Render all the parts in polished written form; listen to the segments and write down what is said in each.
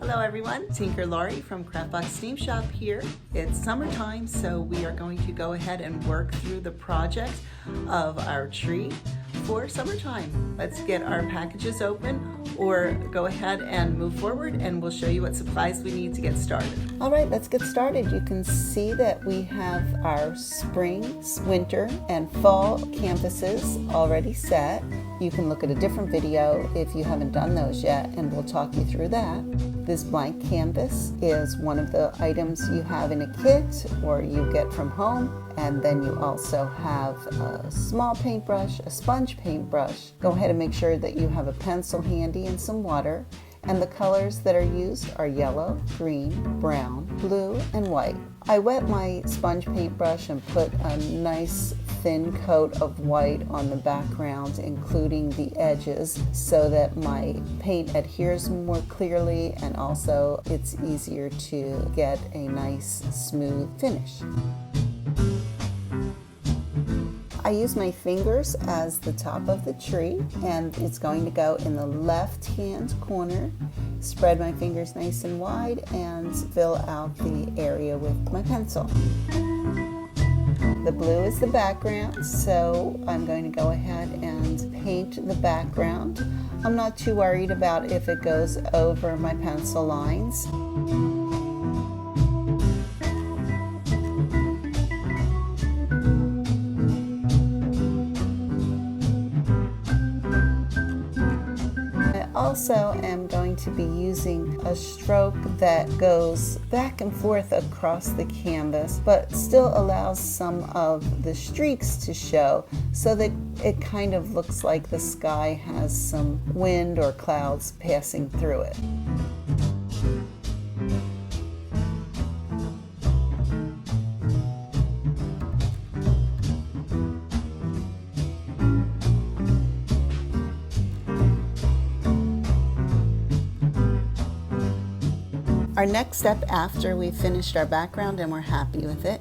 Hello everyone, Tinker Laurie from CraftBOX Steam Shop here. It's summertime, so we are going to go ahead and work through the project of our tree for summertime. Let's get our packages open or go ahead and move forward and we'll show you what supplies we need to get started. All right, let's get started. You can see that we have our spring, winter, and fall canvases already set. You can look at a different video if you haven't done those yet, and we'll talk you through that. This blank canvas is one of the items you have in a kit or you get from home. And then you also have a small paintbrush, a sponge paintbrush. Go ahead and make sure that you have a pencil handy and some water. And the colors that are used are yellow, green, brown, blue, and white. I wet my sponge paintbrush and put a nice thin coat of white on the background, including the edges, so that my paint adheres more clearly and also it's easier to get a nice smooth finish. I use my fingers as the top of the tree, and it's going to go in the left-hand corner. Spread my fingers nice and wide and fill out the area with my pencil. The blue is the background, so I'm going to go ahead and paint the background. I'm not too worried about if it goes over my pencil lines. Also am going to be using a stroke that goes back and forth across the canvas but still allows some of the streaks to show so that it kind of looks like the sky has some wind or clouds passing through it. Our next step after we've finished our background and we're happy with it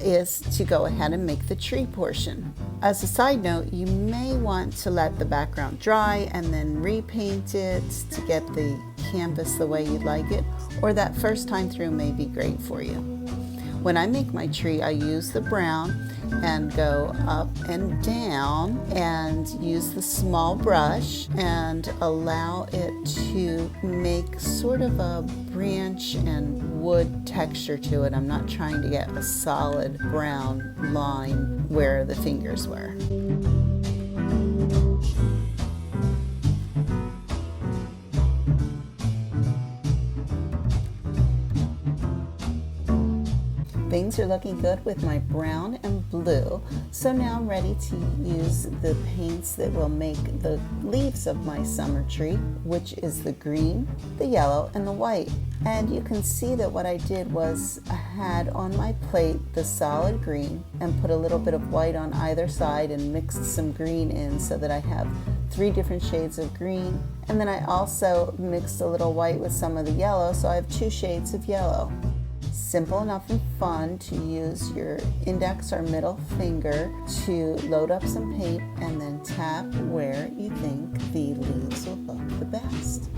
is to go ahead and make the tree portion. As a side note, you may want to let the background dry and then repaint it to get the canvas the way you'd like it, or that first time through may be great for you. When I make my tree, I use the brown and go up and down and use the small brush and allow it to make sort of a branch and wood texture to it. I'm not trying to get a solid brown line where the fingers were. Things are looking good with my brown and blue, so now I'm ready to use the paints that will make the leaves of my summer tree, which is the green, the yellow, and the white. And you can see that what I did was I had on my plate the solid green and put a little bit of white on either side and mixed some green in so that I have 3 different shades of green. And then I also mixed a little white with some of the yellow, so I have 2 shades of yellow. Simple enough and fun to use your index or middle finger to load up some paint and then tap where you think the leaves will look the best.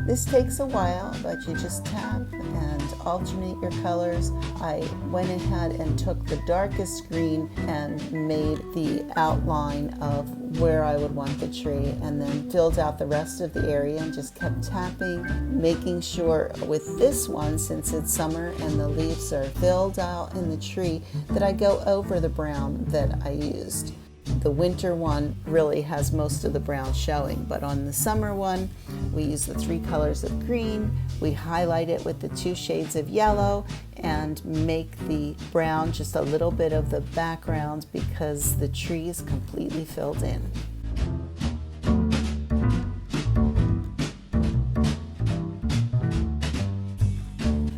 This takes a while, but you just tap and alternate your colors. I went ahead and took the darkest green and made the outline of where I would want the tree, and then filled out the rest of the area and just kept tapping, making sure with this one, since it's summer and the leaves are filled out in the tree, that I go over the brown that I used. The winter one really has most of the brown showing, but on the summer one, we use the 3 colors of green, we highlight it with the 2 shades of yellow, and make the brown just a little bit of the background because the tree is completely filled in.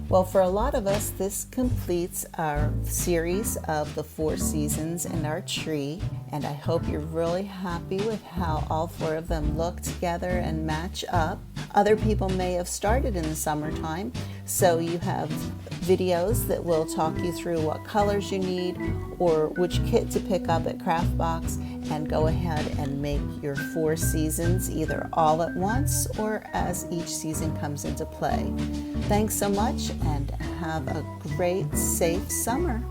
Well, for a lot of us, this completes our series of the 4 seasons and our tree, and I hope you're really happy with how all 4 of them look together and match up. Other people may have started in the summertime, so you have videos that will talk you through what colors you need or which kit to pick up at CraftBOX, and go ahead and make your 4 seasons either all at once or as each season comes into play. Thanks so much and have a great, safe summer.